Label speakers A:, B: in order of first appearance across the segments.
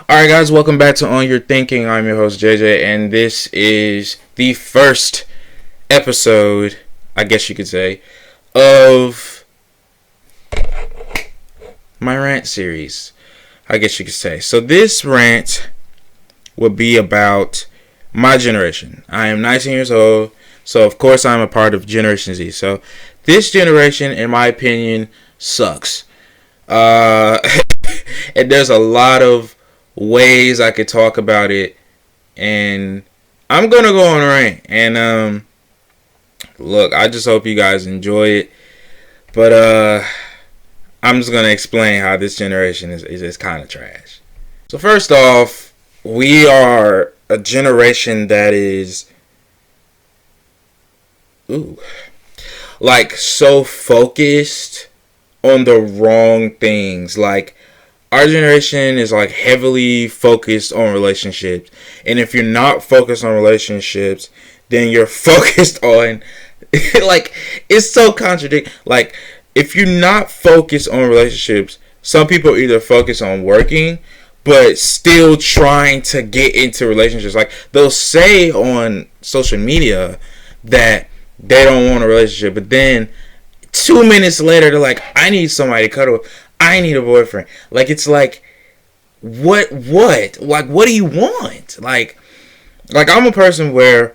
A: Alright, guys, welcome back to On Your Thinking. I'm your host, JJ, and this is the first episode, I guess you could say, of my rant series. I guess you could say. So, this rant will be about my generation. I am 19 years old, so of course I'm a part of Generation Z. So, this generation, in my opinion, sucks. And there's a lot of ways I could talk about it, and I'm gonna go on a rant. And look, I just hope you guys enjoy it. But I'm just gonna explain how this generation is kind of trash. So first off, we are a generation that is like so focused on the wrong things. Like, our generation is like heavily focused on relationships. And if you're not focused on relationships, then you're focused on like, it's so contradictory. Like, if you're not focused on relationships, some people either focus on working but still trying to get into relationships. Like, they'll say on social media that they don't want a relationship, but then 2 minutes later they're like, I need somebody to cuddle with. I need a boyfriend. Like, it's like, what? Like, what do you want? Like I'm a person where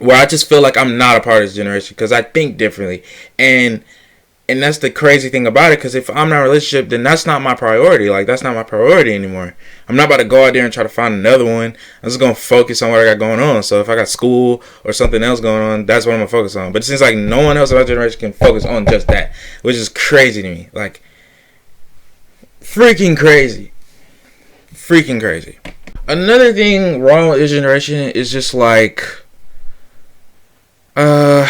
A: I just feel like I'm not a part of this generation because I think differently, and that's the crazy thing about it. Because if I'm not in a relationship, then that's not my priority. Like, that's not my priority anymore. I'm not about to go out there and try to find another one. I'm just gonna focus on what I got going on. So if I got school or something else going on, that's what I'm gonna focus on. But it seems like no one else in our generation can focus on just that, which is crazy to me. Like, freaking crazy. Another thing wrong with this generation is just like our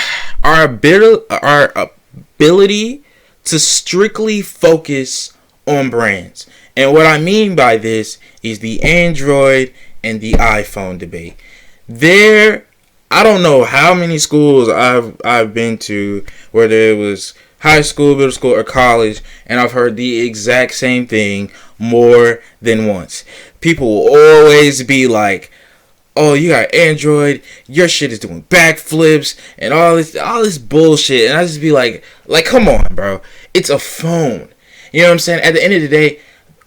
A: ability to strictly focus on brands. And what I mean by this is the Android and the iPhone debate. I don't know how many schools I've been to, whether it was high school, middle school, or college, and I've heard the exact same thing more than once. People will always be like, oh, you got Android, your shit is doing backflips, and all this bullshit. And I just be like, come on, bro. It's a phone. You know what I'm saying? At the end of the day,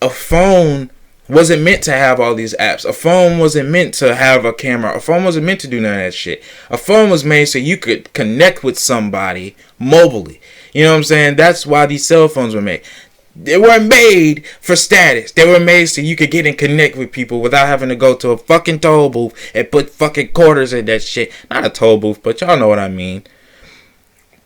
A: a phone wasn't meant to have all these apps. A phone wasn't meant to have a camera. A phone wasn't meant to do none of that shit. A phone was made so you could connect with somebody mobilely. You know what I'm saying? That's why these cell phones were made. They weren't made for status. They were made so you could get and connect with people without having to go to a fucking toll booth and put fucking quarters in that shit. Not a toll booth, but y'all know what I mean.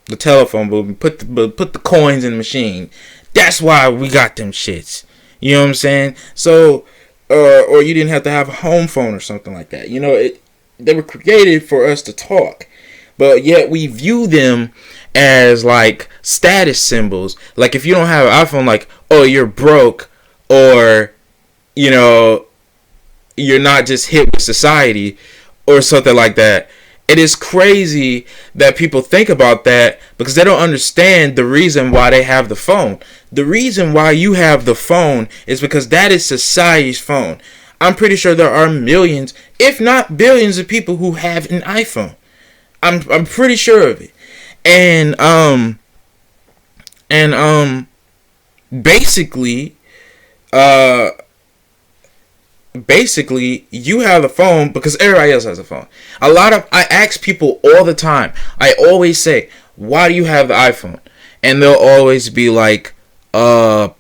A: The telephone booth. Put the coins in the machine. That's why we got them shits. You know what I'm saying? So, or you didn't have to have a home phone or something like that. You know, they were created for us to talk. But yet we view them as like status symbols. Like, if you don't have an iPhone, like, oh, you're broke, or, you know, you're not just hip with society or something like that. It is crazy that people think about that because they don't understand the reason why they have the phone. The reason why you have the phone is because that is society's phone. I'm pretty sure there are millions, if not billions, of people who have an iPhone. I'm pretty sure of it. And basically you have the phone because everybody else has a phone. I ask people all the time. I always say, why do you have the iPhone? And they'll always be like, I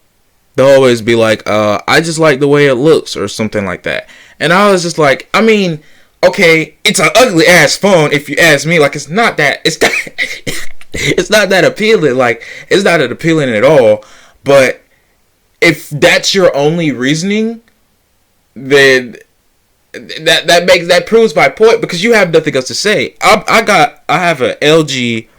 A: just like the way it looks, or something like that. And I was just like, I mean, okay, it's an ugly ass phone if you ask me. Like, it's not that appealing. Like, it's not that appealing at all. But if that's your only reasoning, then that proves my point, because you have nothing else to say. I have a LG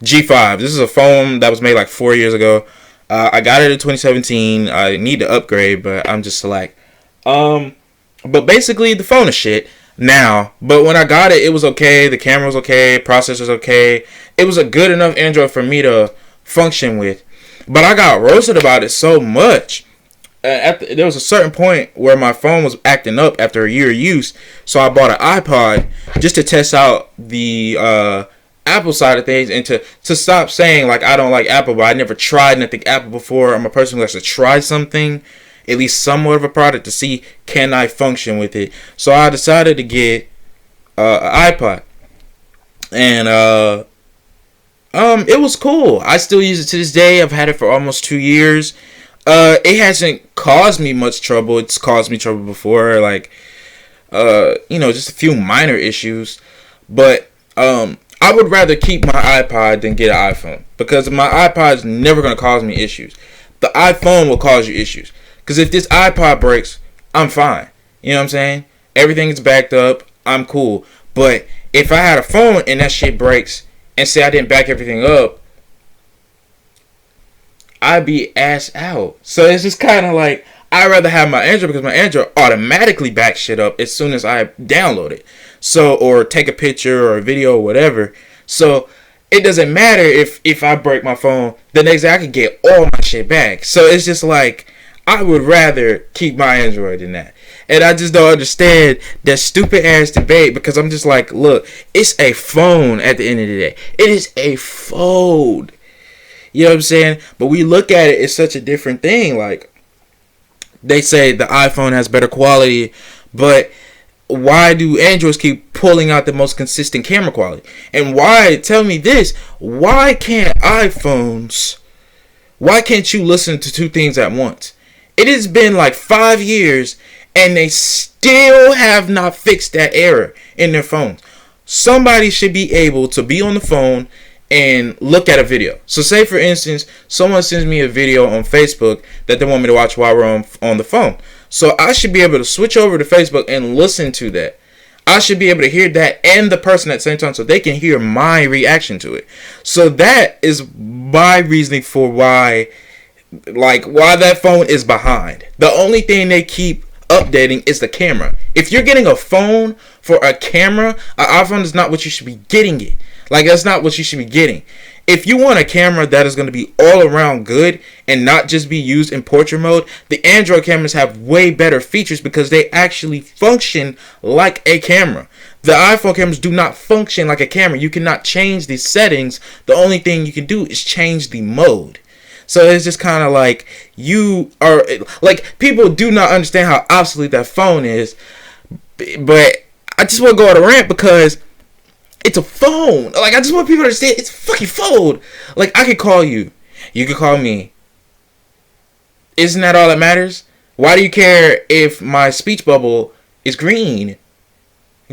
A: G5. This is a phone that was made like 4 years ago. I got it in 2017. I need to upgrade, but I'm just like, but basically the phone is shit now. But when I got it, it was okay. The camera was okay. Processor was okay. It was a good enough Android for me to function with. But I got roasted about it so much. there was a certain point where my phone was acting up after a year of use, so I bought an iPod just to test out the Apple side of things, and to stop saying like I don't like Apple, but I never tried nothing Apple before. I'm a person who has to try something, at least somewhat of a product, to see can I function with it. So I decided to get an iPod, and it was cool. I still use it to this day. I've had it for almost 2 years. It hasn't caused me much trouble. It's caused me trouble before, like just a few minor issues, but I would rather keep my iPod than get an iPhone, because my iPod is never going to cause me issues. The iPhone will cause you issues, because if this iPod breaks, I'm fine. You know what I'm saying? Everything is backed up. I'm cool. But if I had a phone and that shit breaks, and say I didn't back everything up, I'd be ass out. So it's just kind of like, I'd rather have my Android, because my Android automatically backs shit up as soon as I download it. So, or take a picture or a video or whatever. So it doesn't matter if I break my phone, the next day I can get all my shit back. So it's just like, I would rather keep my Android than that. And I just don't understand that stupid ass debate, because I'm just like, look, it's a phone at the end of the day. It is a phone. You know what I'm saying? But we look at it as such a different thing. Like, they say the iPhone has better quality, but why do Androids keep pulling out the most consistent camera quality? And why, tell me this, why can't you listen to two things at once? It has been like 5 years and they still have not fixed that error in their phones. Somebody should be able to be on the phone and look at a video. So say for instance, someone sends me a video on Facebook that they want me to watch while we're on the phone. So I should be able to switch over to Facebook and listen to that. I should be able to hear that and the person at the same time, so they can hear my reaction to it. So that is my reasoning for why that phone is behind. The only thing they keep updating is the camera. If you're getting a phone for a camera, an iPhone is not what you should be getting it. Like, that's not what you should be getting. If you want a camera that is going to be all around good and not just be used in portrait mode, the Android cameras have way better features because they actually function like a camera. The iPhone cameras do not function like a camera. You cannot change the settings. The only thing you can do is change the mode. So it's just kind of like, you are like, people do not understand how obsolete that phone is. But I just want to go on a rant because it's a phone. Like, I just want people to understand it's a fucking phone. Like, I could call you. You could call me. Isn't that all that matters? Why do you care if my speech bubble is green?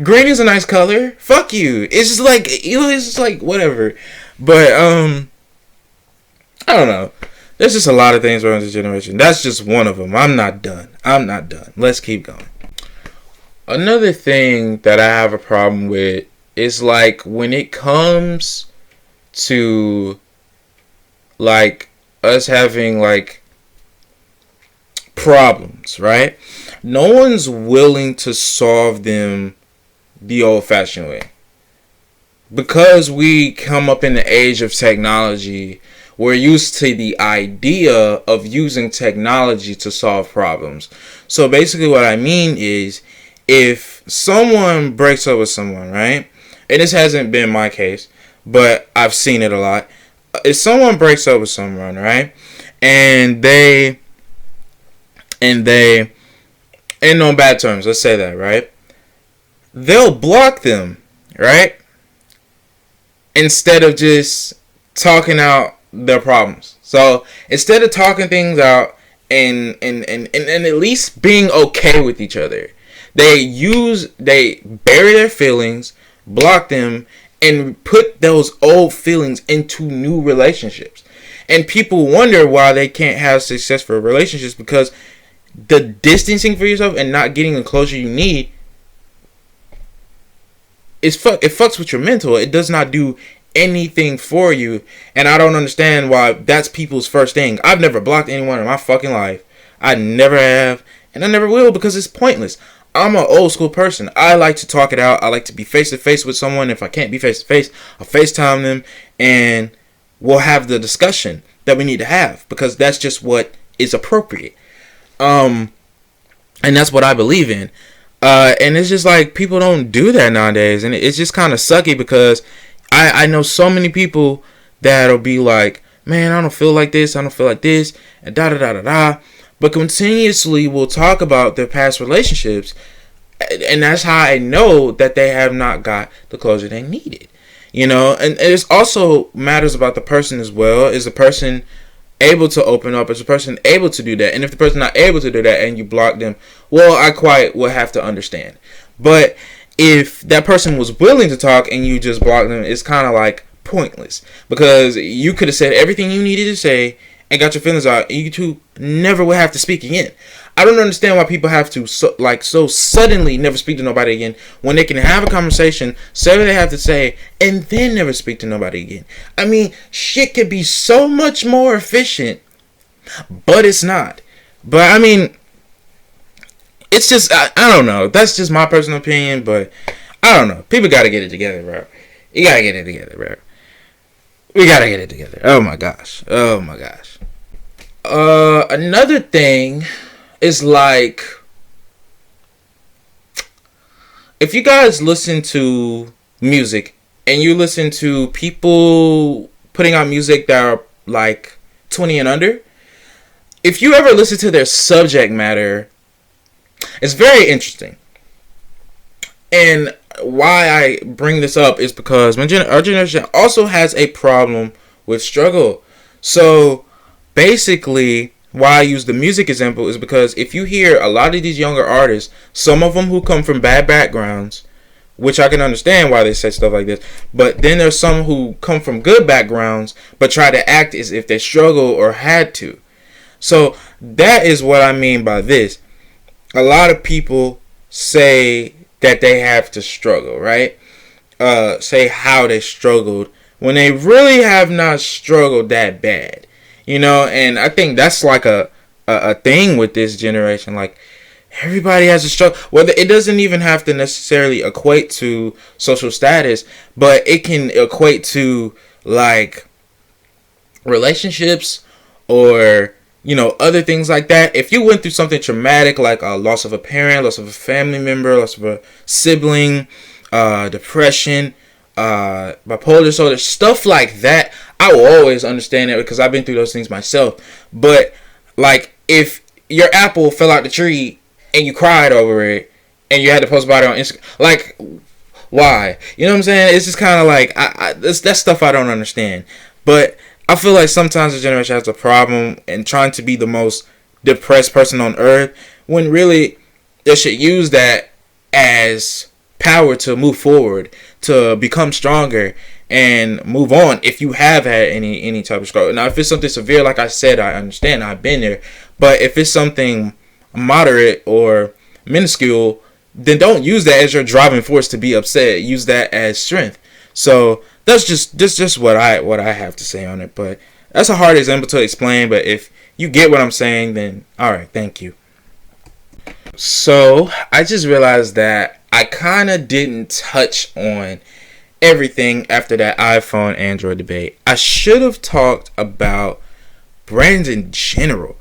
A: Green is a nice color. Fuck you. It's just like, it's just like, whatever. But, I don't know. There's just a lot of things wrong with this generation. That's just one of them. I'm not done. Let's keep going. Another thing that I have a problem with is, like, when it comes to, like, us having, like, problems, right? No one's willing to solve them the old-fashioned way. Because we come up in the age of technology, we're used to the idea of using technology to solve problems. So basically what I mean is, if someone breaks up with someone, right? And this hasn't been my case, but I've seen it a lot. If someone breaks up with someone, right? And they end on bad terms, let's say that, right? They'll block them, right? Instead of just talking out their problems. So instead of talking things out and at least being okay with each other, they bury their feelings, block them, and put those old feelings into new relationships. And people wonder why they can't have successful relationships, because the distancing for yourself and not getting the closure you need it fucks with your mental. It does not do anything for you, and I don't understand why that's people's first thing. I've never blocked anyone in my fucking life. I never have, and I never will, because it's pointless. I'm an old school person. I like to talk it out. I like to be face to face with someone. If I can't be face to face, I'll FaceTime them and we'll have the discussion that we need to have, because that's just what is appropriate. And that's what I believe in. And it's just like people don't do that nowadays, and it's just kind of sucky because I know so many people that'll be like, man, I don't feel like this, I don't feel like this, and da da da da da, but continuously will talk about their past relationships, and that's how I know that they have not got the closure they needed. And it also matters about the person as well. Is the person able to open up? Is the person able to do that? And if the person not able to do that and you block them, well, I quite will have to understand. But if that person was willing to talk and you just block them, it's kind of like pointless, because you could have said everything you needed to say and got your feelings out. You two never would have to speak again. I don't understand why people have to so suddenly never speak to nobody again when they can have a conversation, say what they have to say, and then never speak to nobody again. I mean, shit could be so much more efficient, but it's not. But I mean, it's just I don't know. That's just my personal opinion, but I don't know. People gotta get it together, bro. You gotta get it together, bro. We gotta get it together. Oh my gosh. Another thing is, like, if you guys listen to music and you listen to people putting out music that are like 20 and under, if you ever listen to their subject matter, it's very interesting. And why I bring this up is because our generation also has a problem with struggle. So basically, why I use the music example is because if you hear a lot of these younger artists, some of them who come from bad backgrounds, which I can understand why they say stuff like this, but then there's some who come from good backgrounds but try to act as if they struggle or had to. So that is what I mean by this. A lot of people say that they have to struggle, right? Say how they struggled when they really have not struggled that bad. And I think that's like a thing with this generation. Like, everybody has a struggle. Well, it doesn't even have to necessarily equate to social status, but it can equate to, like, relationships or, other things like that. If you went through something traumatic, like a loss of a parent, loss of a family member, loss of a sibling, depression, bipolar disorder, stuff like that, I will always understand it because I've been through those things myself. But, like, if your apple fell out the tree and you cried over it and you had to post about it on Instagram, like, why? You know what I'm saying? It's just kind of like, that's stuff I don't understand. But I feel like sometimes the generation has a problem in trying to be the most depressed person on earth, when really they should use that as power to move forward, to become stronger and move on if you have had any type of struggle. Now, if it's something severe, like I said, I understand, I've been there. But if it's something moderate or minuscule, then don't use that as your driving force to be upset. Use that as strength. So that's just what I have to say on it. But that's a hard example to explain. But if you get what I'm saying, then all right, thank you. So I just realized that I kind of didn't touch on everything after that iPhone Android debate. I should have talked about brands in general.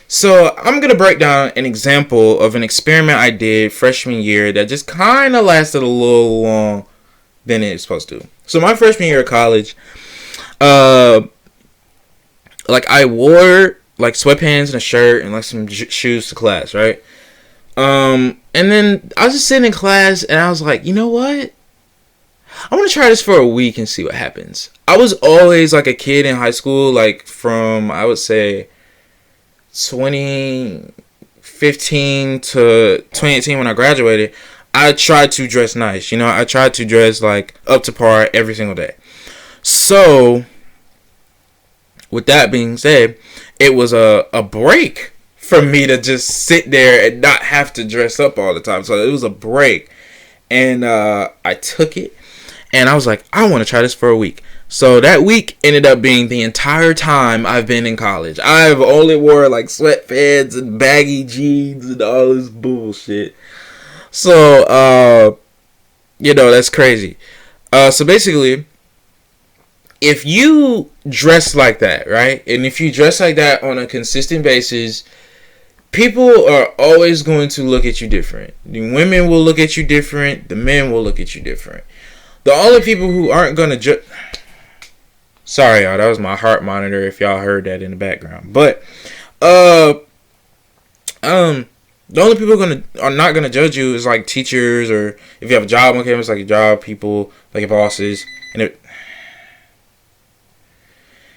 A: So I'm going to break down an example of an experiment I did freshman year that just kind of lasted a little long than it's supposed to. So my freshman year of college, like, I wore like sweatpants and a shirt and like some shoes to class, right? And then I was just sitting in class and I was like, you know what? I want to try this for a week and see what happens. I was always like a kid in high school, like from, I would say, 2015 to 2018 when I graduated. I tried to dress nice. I tried to dress like up to par every single day. So, with that being said, it was a break for me to just sit there and not have to dress up all the time. So it was a break. And I took it. And I was like, I want to try this for a week. So that week ended up being the entire time I've been in college. I've only wore like sweatpants and baggy jeans and all this bullshit. So, that's crazy. So basically, if you dress like that, right? And if you dress like that on a consistent basis, people are always going to look at you different. The women will look at you different. The men will look at you different. The only people who aren't going to judge... Sorry, y'all. That was my heart monitor if y'all heard that in the background. But, the only people are not gonna judge you is like teachers, or if you have a job on campus, like your job people, like your bosses, and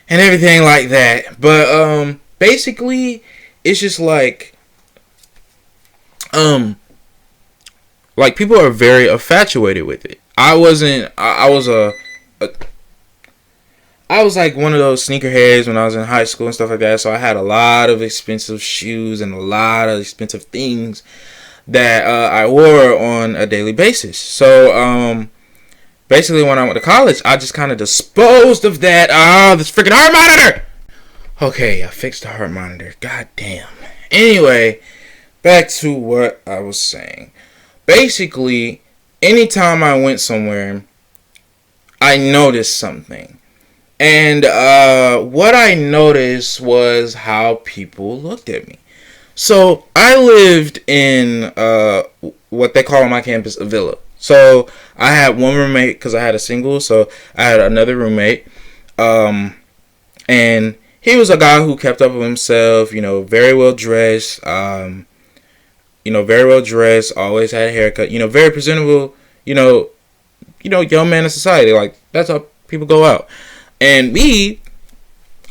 A: everything like that. But basically, it's just like people are very infatuated with it. I was like one of those sneakerheads when I was in high school and stuff like that. So I had a lot of expensive shoes and a lot of expensive things that I wore on a daily basis. So basically when I went to college, I just kind of disposed of that. This freaking heart monitor! Okay, I fixed the heart monitor. God damn. Anyway, back to what I was saying. Basically, anytime I went somewhere, I noticed something. And what I noticed was how people looked at me. So I lived in what they call on my campus a villa. So I had one roommate because I had a single. So I had another roommate. And he was a guy who kept up with himself, very well dressed. Very well dressed, always had a haircut, very presentable, young man in society. Like, that's how people go out. And me,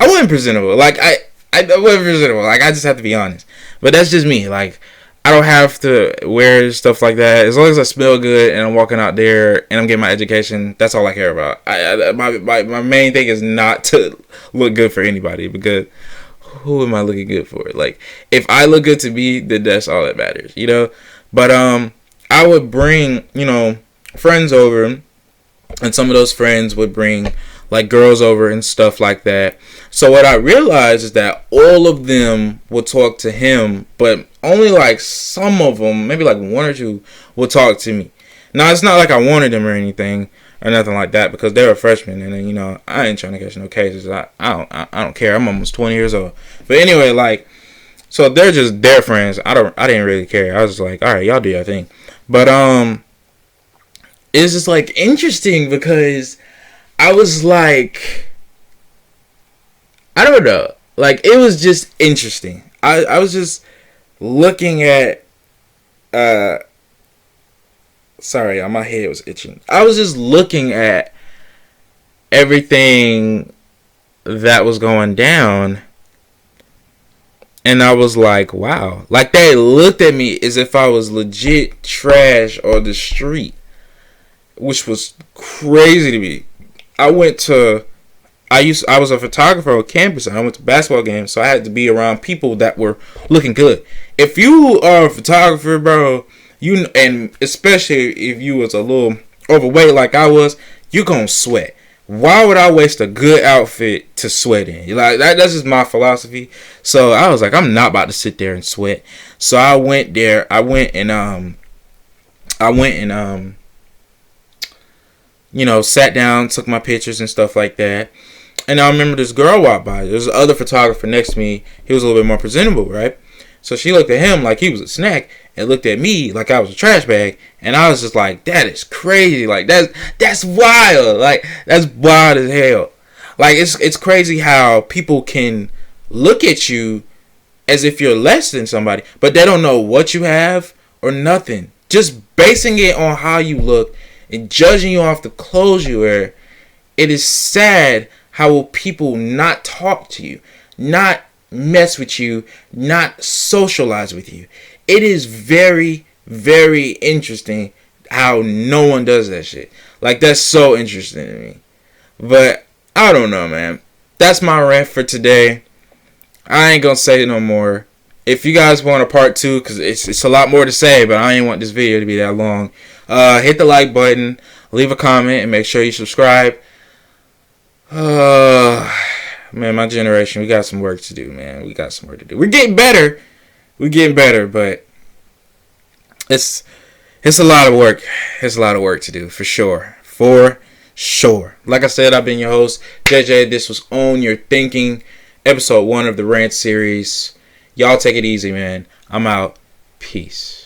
A: I wasn't presentable. Like, I wasn't presentable. Like, I just have to be honest. But that's just me. Like, I don't have to wear stuff like that. As long as I smell good and I'm walking out there and I'm getting my education, that's all I care about. My main thing is not to look good for anybody, because who am I looking good for? Like, if I look good to me, then that's all that matters, But I would bring, friends over, and some of those friends would bring like girls over and stuff like that. So what I realized is that all of them would talk to him, but only like some of them, maybe like one or two, would talk to me. Now, it's not like I wanted them or anything or nothing like that, because they were freshmen, and then, I ain't trying to catch no cases. I don't care. I'm almost 20 years old. But anyway, like, so they're just their friends. I didn't really care. I was just like, all right, y'all do your thing. But it's just like interesting, because I was like, I don't know. Like, it was just interesting. I was just looking at, sorry, my head was itching. I was just looking at everything that was going down, and I was like, wow. Like, they looked at me as if I was legit trash on the street, which was crazy to me. I was a photographer on campus, and I went to basketball games, so I had to be around people that were looking good. If you are a photographer, bro, and especially if you was a little overweight like I was, you gonna sweat. Why would I waste a good outfit to sweat in? Like, that's just my philosophy. So I was like, I'm not about to sit there and sweat. So I went there. I went and sat down, took my pictures and stuff like that. And I remember this girl walked by. There was another photographer next to me. He was a little bit more presentable, right? So she looked at him like he was a snack, and looked at me like I was a trash bag. And I was just like, that is crazy. Like, that's wild. Like, that's wild as hell. Like, it's crazy how people can look at you as if you're less than somebody, but they don't know what you have or nothing. Just basing it on how you look and judging you off the clothes you wear. It is sad how will people not talk to you, not mess with you, not socialize with you. It is very, very interesting how no one does that shit. Like, that's so interesting to me. But I don't know, man. That's my rant for today. I ain't gonna say no more. If you guys want a part 2, because it's a lot more to say, but I ain't want this video to be that long, hit the like button, leave a comment, and make sure you subscribe. Man, my generation, we got some work to do, man. We got some work to do. We're getting better. But it's a lot of work. It's a lot of work to do, for sure. For sure. Like I said, I've been your host, JJ. This was Own Your Thinking, episode 1 of the Rant series. Y'all take it easy, man. I'm out. Peace.